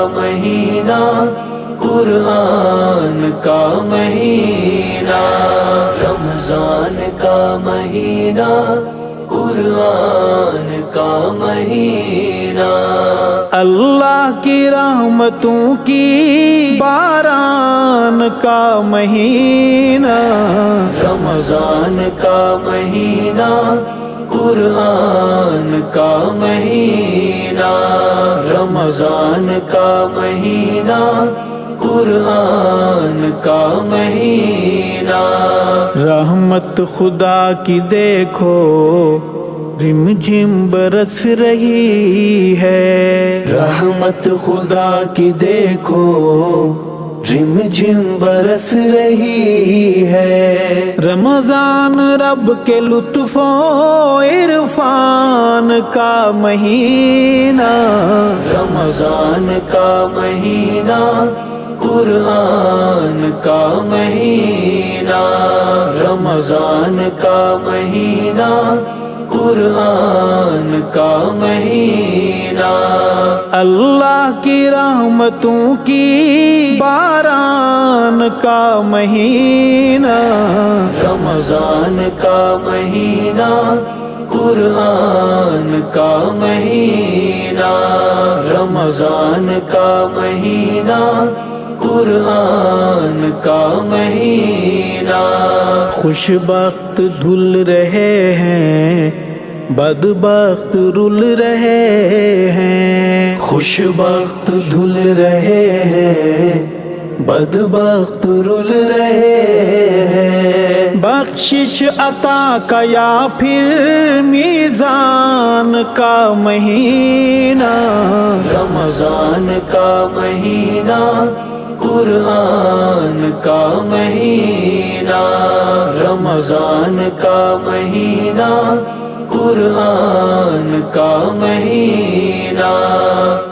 مہینہ قرآن کا مہینہ، رمضان کا مہینہ قرآن کا مہینہ، اللہ کی رحمتوں کی باران کا مہینہ، رمضان کا مہینہ قرآن کا مہینہ، رمضان کا مہینہ قرآن کا مہینہ، رحمت خدا کی دیکھو رم جھم برس رہی ہے، رحمت خدا کی دیکھو رم جھم برس رہی ہے، رمضان رب کے لطف و عرفان کا مہینہ، رمضان کا مہینہ قرآن کا مہینہ، رمضان کا مہینہ قرآن کا مہینہ، اللہ کی رحمتوں کی باران کا مہینہ، رمضان کا مہینہ قرآن کا مہینہ، رمضان کا مہینہ قرآن کا مہینہ، خوش بخت دھل رہے ہیں بدبخت رل رہے ہیں، خوش بخت دھل رہے ہیں بدبخت رل رہے ہیں، بخشش عطا کا یا پھر میزان کا مہینہ، رمضان کا مہینہ قرآن کا مہینہ، رمضان کا مہینہ قرآن کا مہینہ،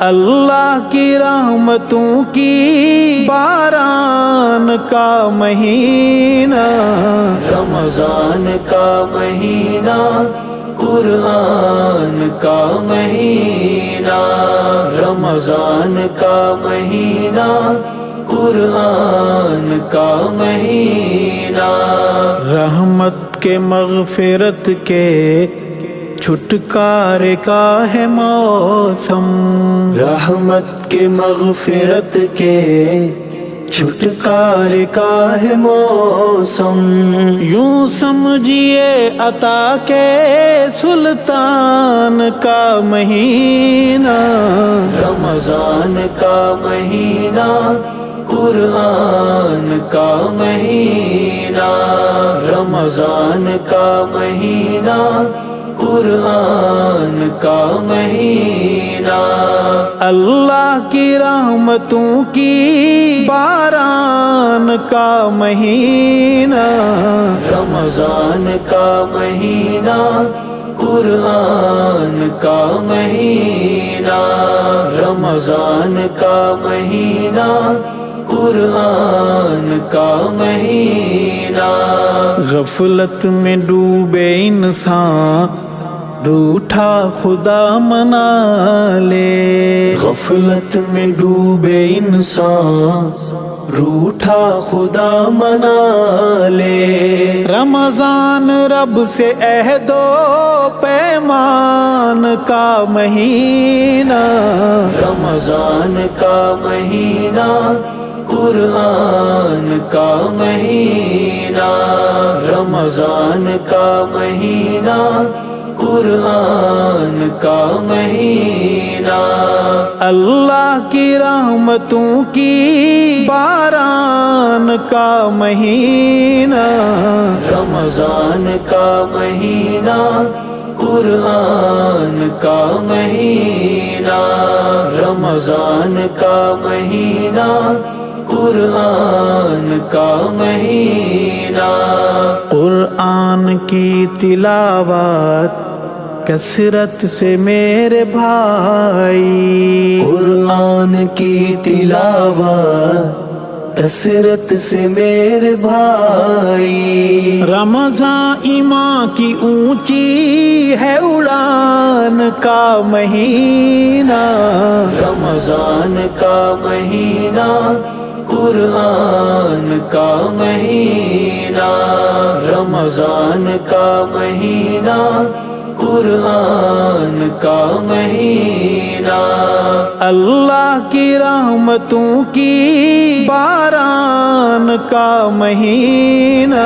اللہ کی رحمتوں کی باران کا مہینہ، رمضان کا مہینہ قرآن کا مہینہ، رمضان کا مہینہ قرآن کا مہینہ، رحمت کے مغفرت کے چھٹکارے کا ہے موسم، رحمت کے مغفرت کے چھٹکارے کا ہے موسم، یوں سمجھیے عطا کے سلطان کا مہینہ، رمضان کا مہینہ قرآن کا مہینہ، رمضان کا مہینہ قرآن کا مہینہ، اللہ کی رحمتوں کی باران کا مہینہ، رمضان کا مہینہ قرآن کا مہینہ، رمضان کا مہینہ قرآن کا مہینہ، غفلت میں ڈوبے انسان روٹھا خدا منا لے، غفلت میں ڈوبے انسان روٹھا خدا منا لے، رمضان رب سے عہد و پیمان کا مہینہ، رمضان کا مہینہ قرآن کا مہینہ، رمضان کا مہینہ قرآن کا مہینہ، اللہ کی رحمتوں کی باران کا مہینہ، رمضان کا مہینہ قرآن کا مہینہ، رمضان کا مہینہ قرآن کا مہینہ، قرآن کی تلاوت کثرت سے میرے بھائی، قرآن کی تلاوت کثرت سے میرے بھائی، رمضان ایمان کی اونچی ہے اڑان کا مہینہ، رمضان کا مہینہ قرآن کا مہینہ، رمضان کا مہینہ قرآن کا مہینہ، اللہ کی رحمتوں کی باران کا مہینہ،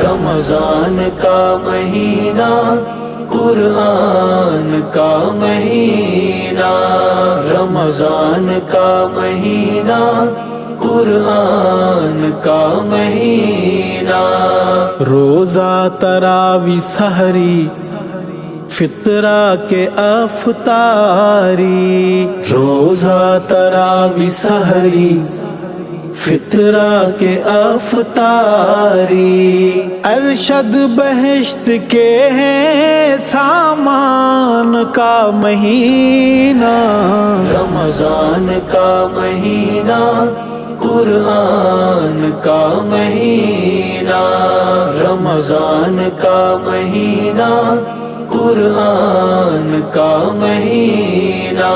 رمضان کا مہینہ قرآن کا مہینہ، رمضان کا مہینہ قرآن کا مہینہ، روزہ تراوی سحری فطرہ کے افطاری، روزہ تراوی سحری فطرہ کے افطاری، ارشد بہشت کے ہیں سامان کا مہینہ، رمضان کا مہینہ قرآن کا مہینہ، رمضان کا مہینہ قرآن کا مہینہ۔